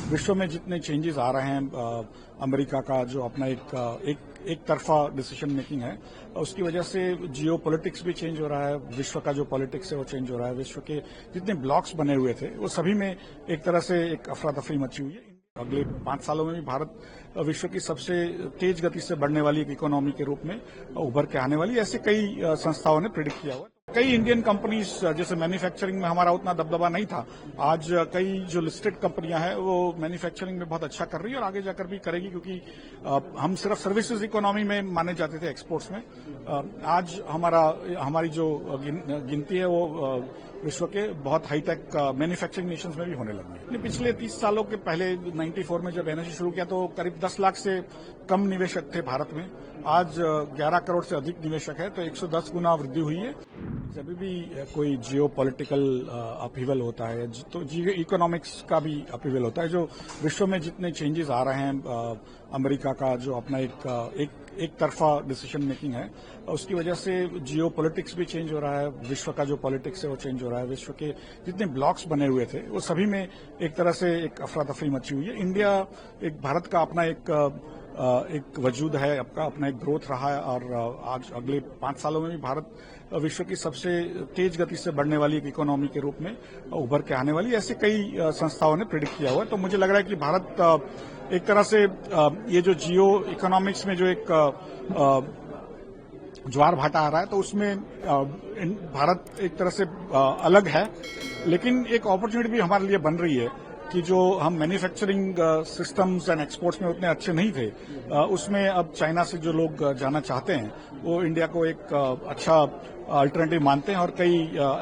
विश्व में जितने चेंजेस आ रहे हैं, अमेरिका का जो अपना एक तरफा डिसीजन मेकिंग है, उसकी वजह से जियो पॉलिटिक्स भी चेंज हो रहा है। विश्व का जो पॉलिटिक्स है वो चेंज हो रहा है। विश्व के जितने ब्लॉक्स बने हुए थे वो सभी में एक तरह से एक अफरा तफरी मची हुई है। अगले 5 सालों में भी भारत विश्व की सबसे तेज गति से बढ़ने वाली एक इकोनॉमी के रूप में उभर के आने वाली, ऐसे कई संस्थाओं ने प्रिडिक्ट किया हुआ है। कई इंडियन कंपनीज, जैसे मैन्युफैक्चरिंग में हमारा उतना दबदबा नहीं था, आज कई जो लिस्टेड कंपनियां हैं वो मैन्युफैक्चरिंग में बहुत अच्छा कर रही है और आगे जाकर भी करेगी, क्योंकि हम सिर्फ सर्विसेज इकोनॉमी में माने जाते थे एक्सपोर्ट्स में। आज हमारी जो गिनती है वो विश्व के बहुत हाईटेक मैन्युफैक्चरिंग नेशंस में भी होने लगी है। पिछले 30 सालों के पहले 94 में जब एनर्जी शुरू किया तो करीब 10 लाख से कम निवेशक थे भारत में। आज 11 करोड़ से अधिक निवेशक है, तो 110 गुना वृद्धि हुई है। जब भी कोई जियो पॉलिटिकल अपहीवल होता है तो जियो इकोनॉमिक्स का भी अपहीवल होता है। जो विश्व में जितने चेंजेस आ रहे हैं, अमेरिका का जो अपना एक तरफा डिसीजन मेकिंग है, उसकी वजह से जियो पॉलिटिक्स भी चेंज हो रहा है। विश्व का जो पॉलिटिक्स है वो चेंज हो रहा है। विश्व के जितने ब्लॉक्स बने हुए थे वो सभी में एक तरह से एक अफरा तफरी मची हुई है। इंडिया भारत का अपना एक वजूद है, अपना एक ग्रोथ रहा है, और आज अगले 5 सालों में भी भारत विश्व की सबसे तेज गति से बढ़ने वाली एक इकोनॉमी के रूप में उभर के आने वाली, ऐसे कई संस्थाओं ने प्रिडिक्ट किया हुआ है। तो मुझे लग रहा है कि भारत एक तरह से ये जो जियो इकोनॉमिक्स में जो एक ज्वार भाटा आ रहा है, तो उसमें भारत एक तरह से अलग है। लेकिन एक अपॉर्चुनिटी भी हमारे लिए बन रही है कि जो हम मैन्युफैक्चरिंग सिस्टम्स एंड एक्सपोर्ट्स में उतने अच्छे नहीं थे, उसमें अब चाइना से जो लोग जाना चाहते हैं वो इंडिया को एक अच्छा अल्टरनेटिव मानते हैं। और कई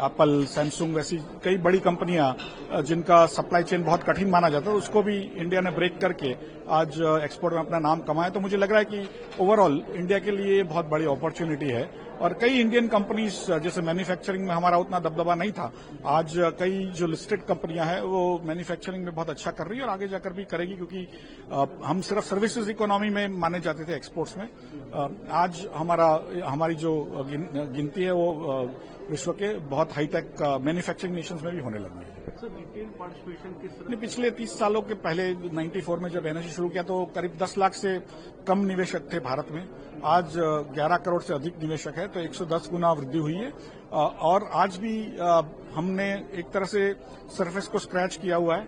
एप्पल, सैमसंग वैसी कई बड़ी कंपनियां जिनका सप्लाई चेन बहुत कठिन माना जाता है, उसको भी इंडिया ने ब्रेक करके आज एक्सपोर्ट में अपना नाम कमाया। तो मुझे लग रहा है कि ओवरऑल इंडिया के लिए बहुत बड़ी अपॉर्चुनिटी है। और कई इंडियन कंपनीज, जैसे मैन्युफैक्चरिंग में हमारा उतना दबदबा नहीं था, आज कई जो लिस्टेड कंपनियां हैं वो मैन्युफैक्चरिंग में बहुत अच्छा कर रही है और आगे जाकर भी करेगी, क्योंकि हम सिर्फ सर्विसेज इकोनॉमी में माने जाते थे एक्सपोर्ट्स में। आज हमारी जो गिनती है वो विश्व के बहुत हाईटेक मैन्युफैक्चरिंग नेशंस में भी होने लगी है। सर, रिटेल पार्टिसिपेशन किस तरह? पिछले 30 सालों के पहले 94 में जब एनर्जी शुरू किया तो करीब 10 लाख से कम निवेशक थे भारत में। आज 11 करोड़ से अधिक निवेशक है, तो 110 गुना वृद्धि हुई है। और आज भी हमने एक तरह से सरफेस को स्क्रैच किया हुआ है,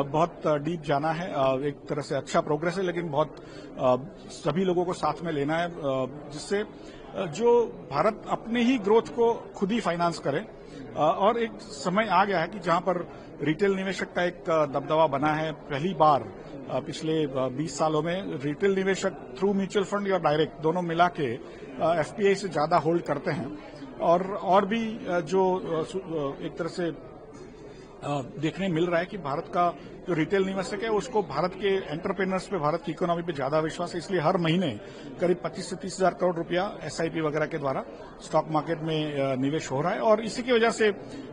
बहुत डीप जाना है। एक तरह से अच्छा प्रोग्रेस है, लेकिन बहुत सभी लोगों को साथ में लेना है, जिससे जो भारत अपने ही ग्रोथ को खुद ही फाइनेंस करे। और एक समय आ गया है कि जहां पर रिटेल निवेशक का एक दबदबा बना है। पहली बार पिछले 20 सालों में रिटेल निवेशक थ्रू म्यूचुअल फंड या डायरेक्ट दोनों मिला के एफपीआई से ज्यादा होल्ड करते हैं। और भी जो एक तरह से देखने मिल रहा है कि भारत का जो रिटेल निवेशक है उसको भारत के एंटरप्रेन्योर्स पे, भारत की इकोनॉमी पे ज्यादा विश्वास है। इसलिए हर महीने करीब 25 से 30 हजार करोड़ रुपया एसआईपी वगैरह के द्वारा स्टॉक मार्केट में निवेश हो रहा है। और इसी की वजह से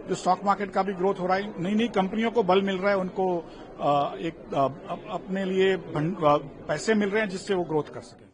जो स्टॉक मार्केट का भी ग्रोथ हो रहा है, नई नई कंपनियों को बल मिल रहा है, उनको अपने लिए पैसे मिल रहे हैं जिससे वो ग्रोथ कर सकें।